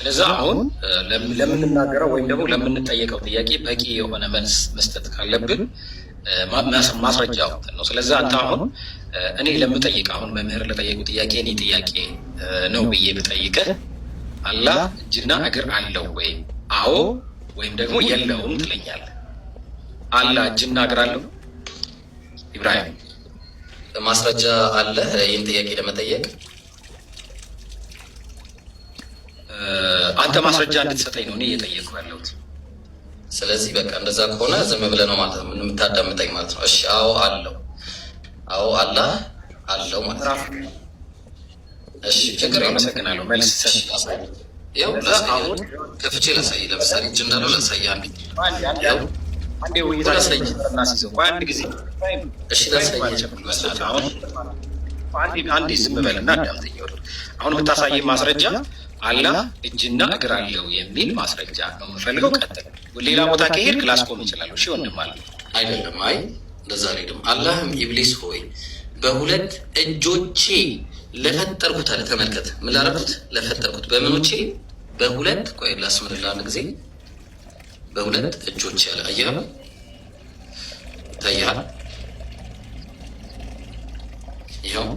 ስለዛ አሁን ለምንናገረው ወይም ደግሞ ለምንጠየቀው ጥያቄ በቂ የሆነ መልስ መስጠት ካለብን ማስረጃ ነው። ስለዛ አንተ አሁን እኔ ለምጠይቅ አሁን መምህር ለጠየቁ ጥያቄ እኔ ጥያቄ ነው ብዬ ብጠይቅህ አላህ እጅና እግር አለው ወይ? አዎ ወይም ደግሞ የለውም ትለኛለህ። አላህ እጅና እግር አለው? ኢብራሂም ማስረጃ አለ ይህን ጥያቄ ለመጠየቅ? አንተ ማስረጃ እንድትሰጠኝ ነው እኔ እየጠየቅኩ ያለሁት። ስለዚህ በቃ እንደዛ ከሆነ ዝም ብለህ ነው ማለት ነው የምታዳምጠኝ ማለት ነው። እሺ አዎ አለው፣ አዎ አላህ አለው ማለት ነው። እሺ ችግር አመሰግናለሁ። መልስ ሰጥ ያው ለሳይ ከፍቼ ለሳይ ለምሳሌ እጅ እንዳለው ለሳይ አንዴ ወይታሰኝ እናስይዘው አንድ ጊዜ እሺ ለሳይ አሁን አንዴ ዝም በልና አዳምጠኝ። አሁን የምታሳየኝ ማስረጃ አላህ እጅና እግር አለው የሚል ማስረጃ ነው የምፈልገው። ቀጥል። ሌላ ቦታ ከሄድክ ላስቆም እችላለሁ። እሺ ወንድም አለ አይደለም። አይ እንደዛ አይደለም። አላህም ኢብሊስ ሆይ በሁለት እጆቼ ለፈጠርኩት አለ። ተመልከት፣ ምን ላደረኩት? ለፈጠርኩት በምኖቼ በሁለት ቆይ ላስምርልህ አንድ ጊዜ በሁለት እጆቼ አለ። አየህ ታያል። ይኸው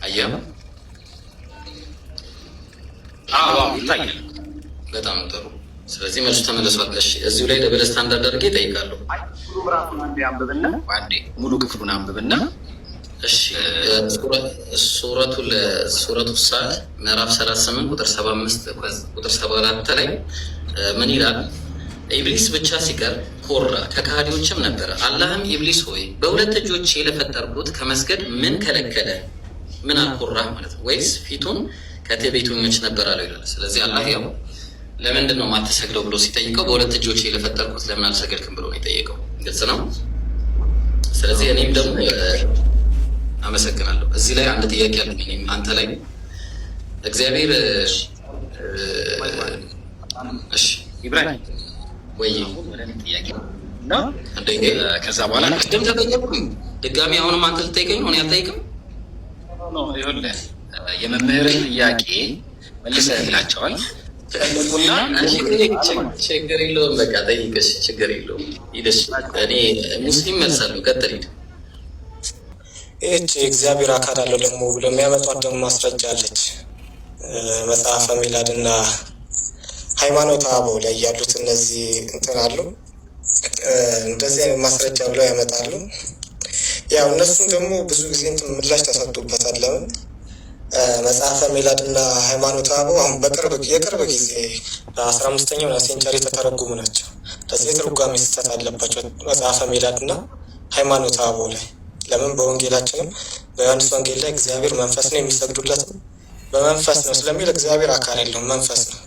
አየህ። ይታያል። በጣም ጥሩ። ስለዚህ መልሱ ተመልሷል። እሺ እዚሁ ላይ ደብል ስታንዳርድ አድርጌ እጠይቃለሁ። ሙሉ ክፍሉን አንብብና እሺ ሱረቱ ሳድ ምዕራፍ 38 ቁጥር 75 ቁጥር 74 ላይ ምን ይላል? ኢብሊስ ብቻ ሲቀር ኮራ፣ ከካህዲዎችም ነበረ። አላህም ኢብሊስ ሆይ በሁለት እጆቼ ለፈጠርኩት ከመስገድ ምን ከለከለ? ምን አልኮራህ ማለት ነው? ወይስ ፊቱን ከትዕቢተኞች ነበር አለው ይላል። ስለዚህ አላህ ያው ለምንድን ነው የማትሰግደው ብሎ ሲጠይቀው በሁለት እጆቼ ለፈጠርኩት ለምን አልሰገድክም ብሎ ነው የጠየቀው። ግልጽ ነው። ስለዚህ እኔም ደግሞ አመሰግናለሁ። እዚህ ላይ አንድ ጥያቄ አለ። እኔም አንተ ላይ እግዚአብሔር እሺ ኢብራሂም ወይ ጥያቄ እንዴ ከዛ በኋላ ቅድም ተጠየቅኩኝ ድጋሚ አሁንም አንተ ልጠይቀኝ ነው? እኔ አልጠይቅም። ይኸውልህ የመምህርን ጥያቄ መልሰህላቸዋል። ችግር የለውም በቃ ጠይቅሽ፣ ችግር የለውም ሂደሽ። እኔ ሙስሊም መልሳለሁ። ቀጥል ሂድ። ይህች የእግዚአብሔር አካል አለው ደግሞ ብሎ የሚያመጧት ደግሞ ማስረጃ አለች። መጽሐፈ ሚላድ እና ሃይማኖተ አበው ላይ ያሉት እነዚህ እንትን አሉ። እንደዚህ አይነት ማስረጃ ብለው ያመጣሉ። ያው እነሱም ደግሞ ብዙ ጊዜ እንትን ምላሽ ተሰጥቶበታል። ለምን መጽሐፈ ሚላድ እና ሃይማኖተ አበው አሁን የቅርብ ጊዜ በ15ኛው ሴንቸሪ የተተረጉሙ ናቸው። ለዚህ የትርጓሜ ስህተት አለባቸው መጽሐፈ ሚላድ እና ሃይማኖተ አበው ላይ። ለምን በወንጌላችንም በዮሐንስ ወንጌል ላይ እግዚአብሔር መንፈስ ነው የሚሰግዱለት በመንፈስ ነው ስለሚል እግዚአብሔር አካል የለውም መንፈስ ነው።